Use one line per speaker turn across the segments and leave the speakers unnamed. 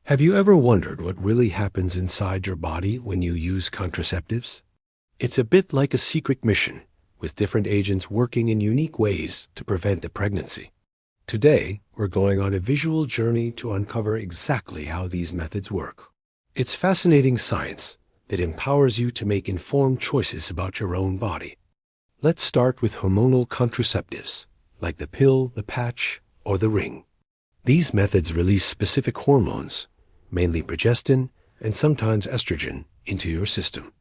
Have you ever wondered what really happens inside your body when you use contraceptives? It's a bit like a secret mission, with different agents working in unique ways to prevent a pregnancy. Today, we're going on a visual journey to uncover exactly how these methods work. It's fascinating science that empowers you to make informed choices about your own body. Let's start with hormonal contraceptives, like the pill, the patch, or the ring. These methods release specific hormones, mainly progestin and sometimes estrogen, into your system.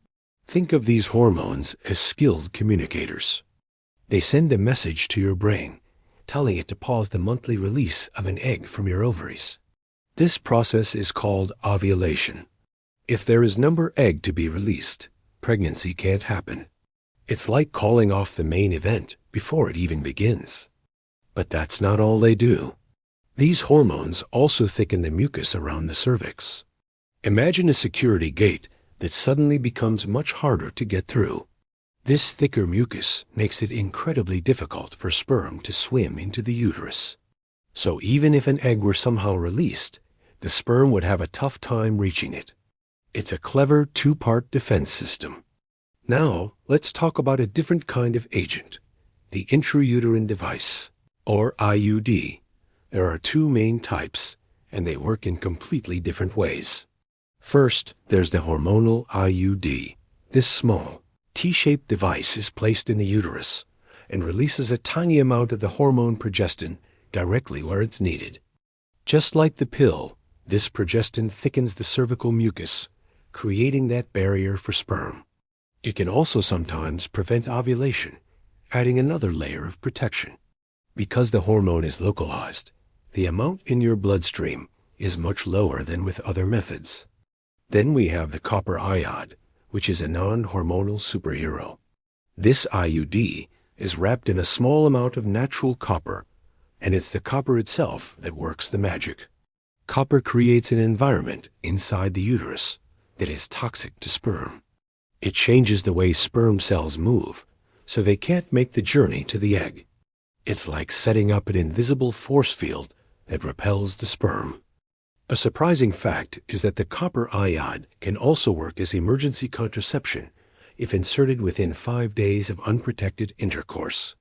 Think of these hormones as skilled communicators. They send a message to your brain, telling it to pause the monthly release of an egg from your ovaries. This process is called ovulation. If there is no egg to be released, pregnancy can't happen. It's like calling off the main event before it even begins. But that's not all they do. These hormones also thicken the mucus around the cervix. Imagine a security gate that suddenly becomes much harder to get through. This thicker mucus makes it incredibly difficult for sperm to swim into the uterus. So even if an egg were somehow released, the sperm would have a tough time reaching it. It's a clever two-part defense system. Now, let's talk about a different kind of agent, the intrauterine device, or IUD. There are two main types, and they work in completely different ways. First, there's the hormonal IUD. This small, T-shaped device is placed in the uterus and releases a tiny amount of the hormone progestin directly where it's needed. Just like the pill, this progestin thickens the cervical mucus, creating that barrier for sperm. It can also sometimes prevent ovulation, adding another layer of protection. Because the hormone is localized, the amount in your bloodstream is much lower than with other methods. Then we have the copper iode, which is a non-hormonal superhero. This IUD is wrapped in a small amount of natural copper, and it's the copper itself that works the magic. Copper creates an environment inside the uterus that is toxic to sperm. It changes the way sperm cells move, so they can't make the journey to the egg. It's like setting up an invisible force field that repels the sperm. A surprising fact is that the copper iode can also work as emergency contraception if inserted within 5 days of unprotected intercourse.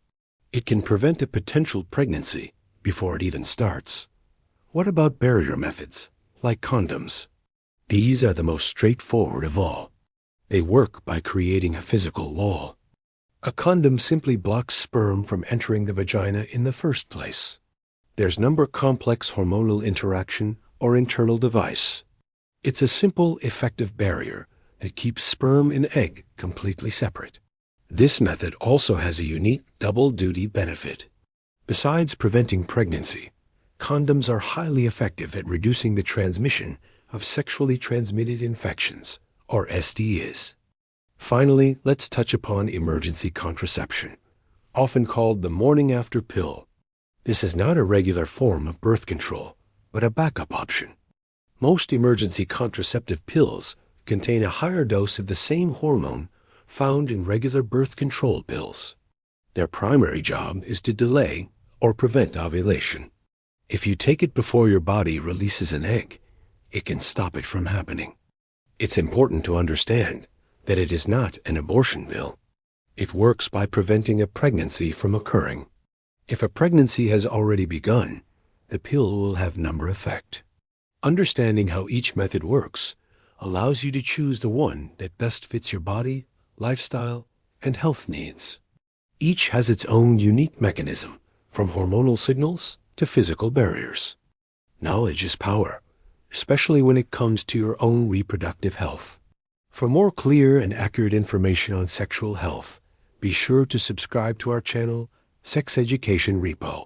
It can prevent a potential pregnancy before it even starts. What about barrier methods, like condoms? These are the most straightforward of all. They work by creating a physical wall. A condom simply blocks sperm from entering the vagina in the first place. There's no complex hormonal interaction or internal device. It's a simple, effective barrier that keeps sperm and egg completely separate. This method also has a unique double-duty benefit. Besides preventing pregnancy, condoms are highly effective at reducing the transmission of sexually transmitted infections, or STIs. Finally, let's touch upon emergency contraception, often called the morning after pill. This is not a regular form of birth control, but a backup option. Most emergency contraceptive pills contain a higher dose of the same hormone found in regular birth control pills. Their primary job is to delay or prevent ovulation. If you take it before your body releases an egg, it can stop it from happening. It's important to understand that it is not an abortion pill. It works by preventing a pregnancy from occurring. If a pregnancy has already begun, the pill will have no effect. Understanding how each method works allows you to choose the one that best fits your body, lifestyle, and health needs. Each has its own unique mechanism, from hormonal signals to physical barriers. Knowledge is power, especially when it comes to your own reproductive health. For more clear and accurate information on sexual health, be sure to subscribe to our channel, Sex Education Repo.